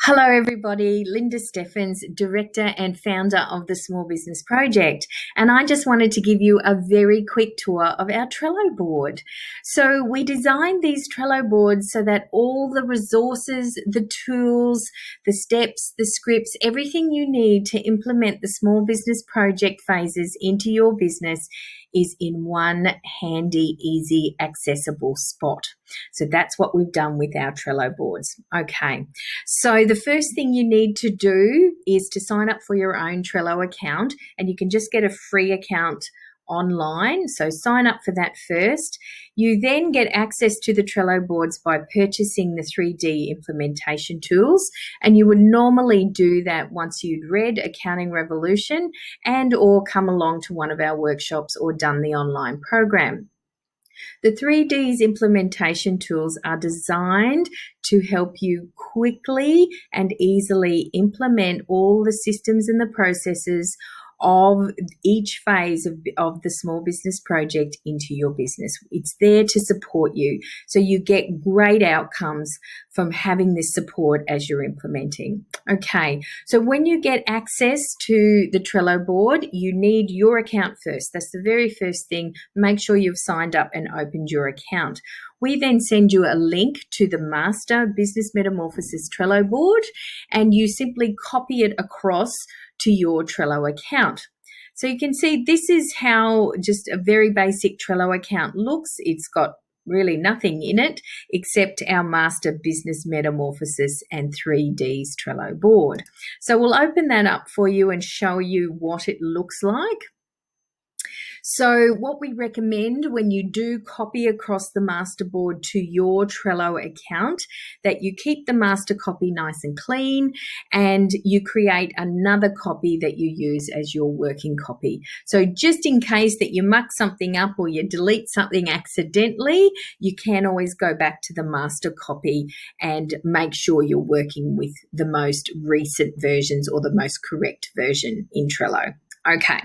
Hello, everybody. Linda Steffens, Director and Founder of the Small Business Project. And I just wanted to give you a very quick tour of our Trello board. So we designed these Trello boards so that all the resources, the tools, the steps, the scripts, everything you need to implement the small business project phases into your business is in one handy, easy, accessible spot. So that's what we've done with our Trello boards. Okay, so the first thing you need to do is to sign up for your own Trello account, and you can just get a free account online. So sign up for that first. You then get access to the Trello boards by purchasing the 3D implementation tools, and you would normally do that once you'd read Accounting Revolution and or come along to one of our workshops or done the online program. The 3Ds implementation tools are designed to help you quickly and easily implement all the systems and the processes of each phase of the small business project into your business. It's there to support you, so you get great outcomes from having this support as you're implementing. Okay, so when you get access to the Trello board, you need your account first. That's the very first thing. Make sure you've signed up and opened your account. We then send you a link to the master Business Metamorphosis Trello board, and you simply copy it across to your Trello account. So you can see this is how just a very basic Trello account looks. It's got really nothing in it except our master Business Metamorphosis and 3Ds Trello board. So we'll open that up for you and show you what it looks like. So what we recommend when you do copy across the master board to your Trello account, that you keep the master copy nice and clean, and you create another copy that you use as your working copy. So just in case that you muck something up or you delete something accidentally, you can always go back to the master copy and make sure you're working with the most recent versions or the most correct version in Trello. Okay,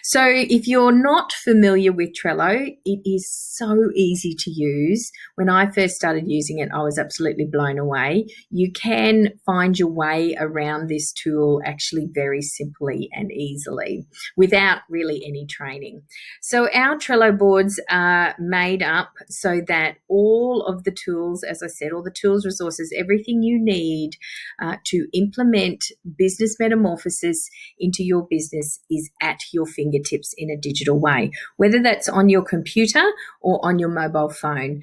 so if you're not familiar with Trello, it is so easy to use. When I first started using it, I was absolutely blown away. You can find your way around this tool actually very simply and easily without really any training. So our Trello boards are made up so that all of the tools, as I said, all the tools, resources, everything you need to implement business metamorphosis into your business is at your fingertips in a digital way, whether that's on your computer or on your mobile phone.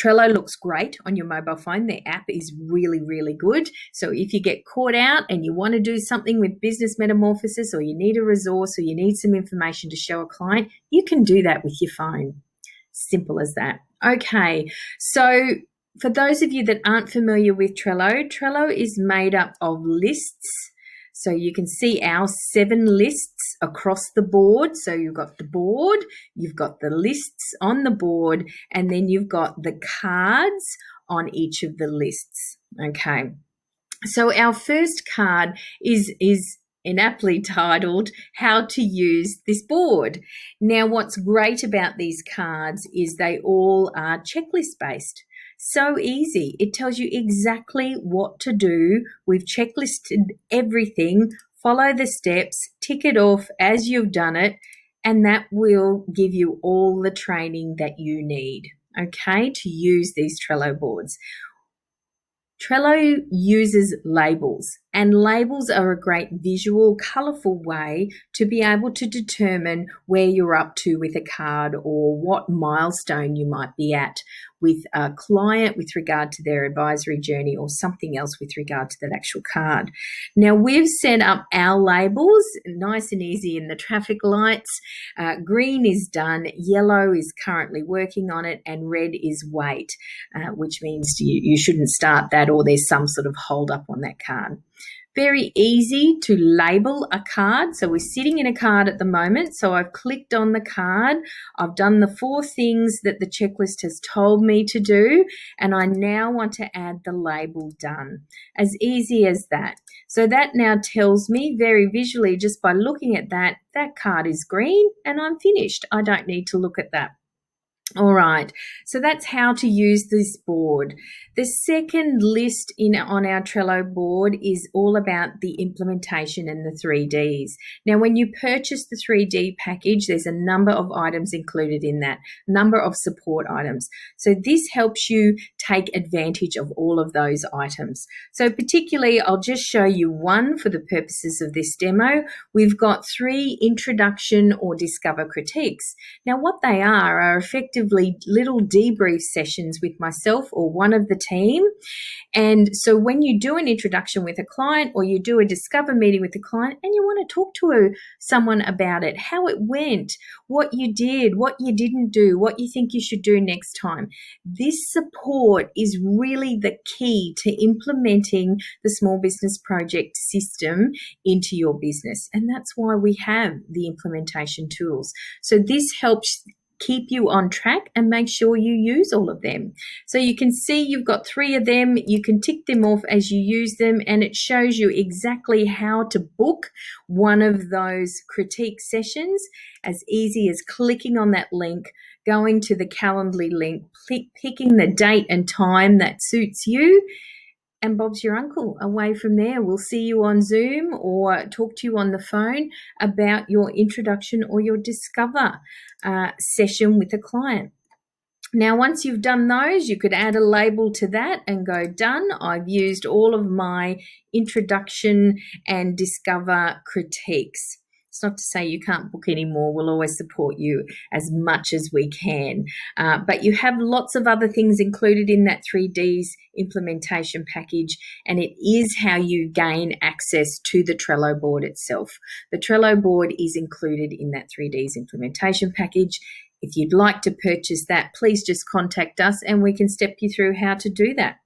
Trello looks great on your mobile phone. The app is really, really good. So if you get caught out and you want to do something with business metamorphosis, or you need a resource, or you need some information to show a client, you can do that with your phone. Simple as that. Okay, so for those of you that aren't familiar with Trello, Trello is made up of lists. So you can see our 7 lists across the board. So you've got the board, you've got the lists on the board, and then you've got the cards on each of the lists. Okay. So our first card is inaptly titled How to Use This Board. Now, what's great about these cards is they all are checklist based. So easy. It tells you exactly what to do. We've checklisted everything. Follow the steps, tick it off as you've done it, and that will give you all the training that you need, okay, to use these Trello boards. Trello uses labels, and labels are a great visual, colourful way to be able to determine where you're up to with a card or what milestone you might be at with a client with regard to their advisory journey or something else with regard to that actual card. Now, we've set up our labels nice and easy in the traffic lights. Green is done, yellow is currently working on it, and red is wait, which means you shouldn't start that or there's some sort of hold up on that card. Very easy to label a card. So we're sitting in a card at the moment. So I've clicked on the card. I've done the 4 things that the checklist has told me to do. And I now want to add the label done. As easy as that. So that now tells me very visually, just by looking at that, that card is green and I'm finished. I don't need to look at that. All right, so that's how to use this board. The second list on our Trello board is all about the implementation and the 3Ds. Now, when you purchase the 3D package, there's a number of items included in that, number of support items. So this helps you take advantage of all of those items. So particularly, I'll just show you one for the purposes of this demo. We've got 3 introduction or discover critiques. Now, what they are effectively little debrief sessions with myself or one of the team. And so when you do an introduction with a client or you do a discover meeting with a client and you want to talk to someone about it, how it went, what you did, what you didn't do, what you think you should do next time, this support is really the key to implementing the small business project system into your business. And that's why we have the implementation tools. So this helps keep you on track and make sure you use all of them. So you can see you've got 3 of them. You can tick them off as you use them, and it shows you exactly how to book one of those critique sessions, as easy as clicking on that link, going to the Calendly link, picking the date and time that suits you, and Bob's your uncle. Away from there, we'll see you on Zoom or talk to you on the phone about your introduction or your discover session with a client. Now, once you've done those, you could add a label to that and go done. I've used all of my introduction and discover critiques. It's not to say you can't book anymore. We'll always support you as much as we can. But you have lots of other things included in that 3Ds implementation package, and it is how you gain access to the Trello board itself. The Trello board is included in that 3Ds implementation package. If you'd like to purchase that, please just contact us and we can step you through how to do that.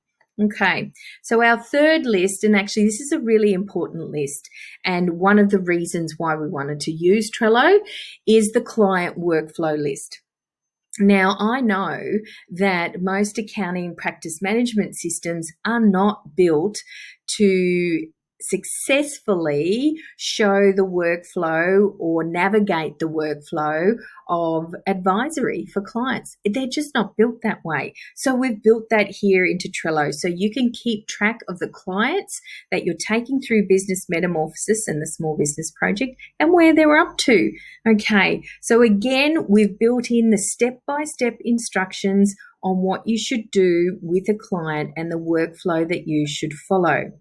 Okay, so our third list, and actually this is a really important list, and one of the reasons why we wanted to use Trello is the client workflow list. Now, I know that most accounting practice management systems are not built to successfully show the workflow or navigate the workflow of advisory for clients. They're just not built that way. So we've built that here into Trello so you can keep track of the clients that you're taking through Business Metamorphosis and the Small Business Project and where they're up to. Okay, so again, we've built in the step-by-step instructions on what you should do with a client and the workflow that you should follow.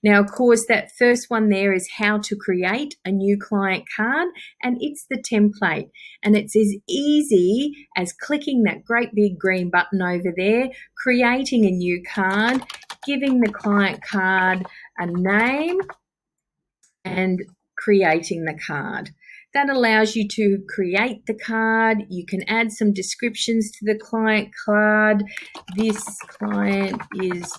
Now, of course, that first one there is how to create a new client card, and it's the template. And it's as easy as clicking that great big green button over there, creating a new card, giving the client card a name, and creating the card. That allows you to create the card. You can add some descriptions to the client card. This client is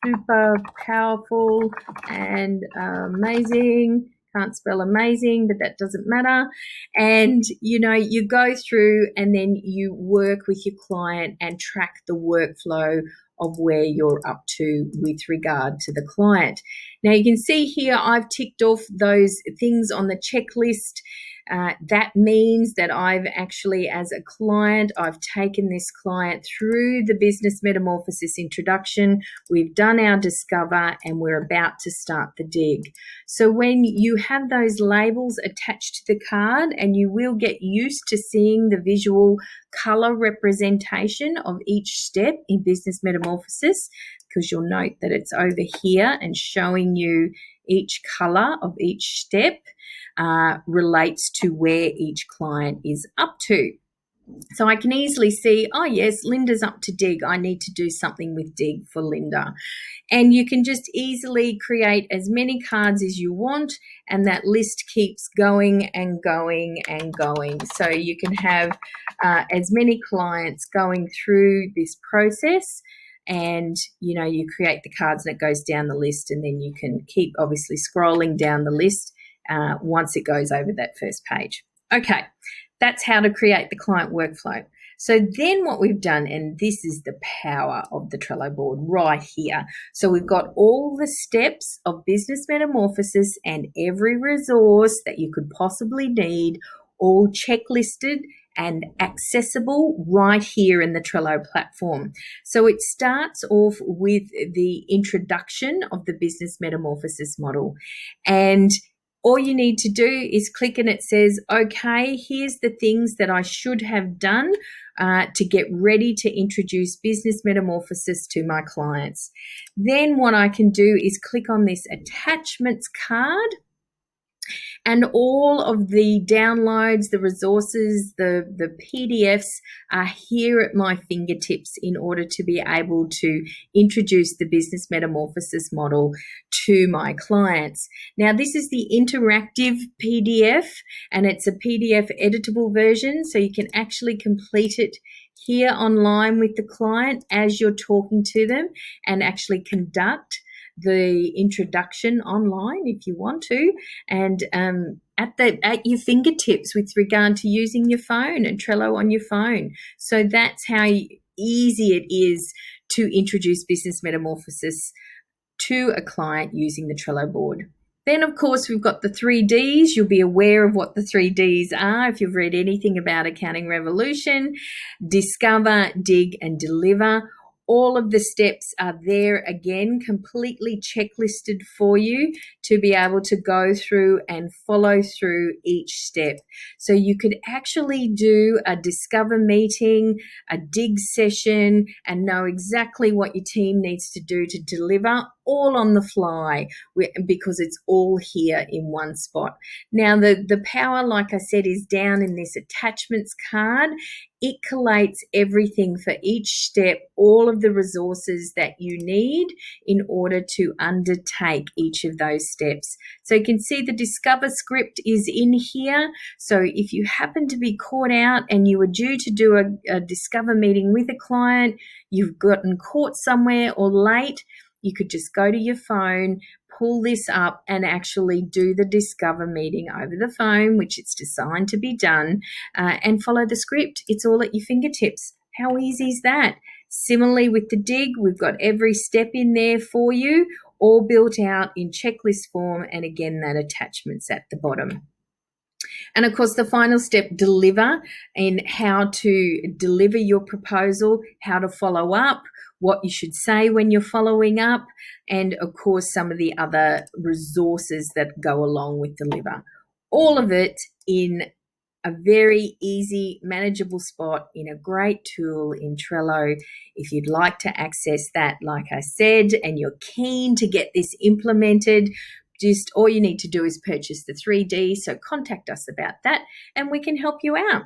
super powerful and amazing. Can't spell amazing, but that doesn't matter. And, you go through and then you work with your client and track the workflow of where you're up to with regard to the client. Now, you can see here I've ticked off those things on the checklist. That means that I've actually, as a client, I've taken this client through the Business Metamorphosis introduction. We've done our discover and we're about to start the dig. So when you have those labels attached to the card, and you will get used to seeing the visual color representation of each step in Business Metamorphosis, because you'll note that it's over here and showing you each color of each step relates to where each client is up to. So I can easily see, oh yes, Linda's up to dig. I need to do something with dig for Linda. And you can just easily create as many cards as you want, and that list keeps going and going and going. So you can have as many clients going through this process, and you create the cards and it goes down the list, and then you can keep obviously scrolling down the list once it goes over that first page. Okay, that's how to create the client workflow. So then what we've done, and this is the power of the Trello board right here. So we've got all the steps of Business Metamorphosis and every resource that you could possibly need all checklisted and accessible right here in the Trello platform. So it starts off with the introduction of the business metamorphosis model, and all you need to do is click and it says, okay, here's the things that I should have done to get ready to introduce business metamorphosis to my clients. Then what I can do is click on this attachments card, and all of the downloads, the resources, the PDFs are here at my fingertips in order to be able to introduce the business metamorphosis model to my clients. Now, this is the interactive PDF, and it's a PDF editable version, so you can actually complete it here online with the client as you're talking to them and actually conduct the introduction online if you want to, and at your fingertips with regard to using your phone and Trello on your phone. So that's how easy it is to introduce business metamorphosis to a client using the Trello board. Then, of course, we've got the 3Ds. You'll be aware of what the 3Ds are if you've read anything about Accounting Revolution. Discover, dig, and deliver. All of the steps are there again, completely checklisted for you to be able to go through and follow through each step. So you could actually do a discover meeting, a dig session, and know exactly what your team needs to do to deliver all on the fly because it's all here in one spot. Now, the power, like I said, is down in this attachments card. It collates everything for each step, all of the resources that you need in order to undertake each of those steps. So you can see the Discover script is in here. So if you happen to be caught out and you were due to do a Discover meeting with a client, you've gotten caught somewhere or late, you could just go to your phone, pull this up and actually do the Discover meeting over the phone, which it's designed to be done, and follow the script. It's all at your fingertips. How easy is that? Similarly with the dig, we've got every step in there for you, all built out in checklist form, and again, that attachment's at the bottom. And of course, the final step, deliver, in how to deliver your proposal, how to follow up, what you should say when you're following up, and of course, some of the other resources that go along with deliver. All of it in a very easy, manageable spot in a great tool in Trello. If you'd like to access that, like I said, and you're keen to get this implemented, just all you need to do is purchase the 3D. So contact us about that and we can help you out.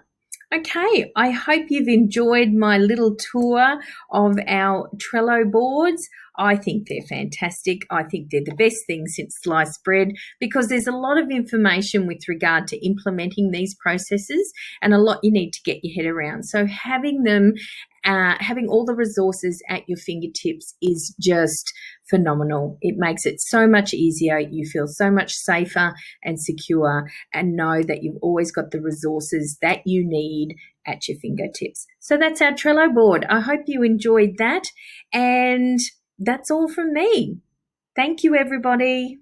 Okay, I hope you've enjoyed my little tour of our Trello boards. I think they're fantastic. I think they're the best thing since sliced bread because there's a lot of information with regard to implementing these processes and a lot you need to get your head around. So having them, having all the resources at your fingertips is just phenomenal. It makes it so much easier. You feel so much safer and secure and know that you've always got the resources that you need at your fingertips. So that's our Trello board. I hope you enjoyed that. And that's all from me. Thank you, everybody.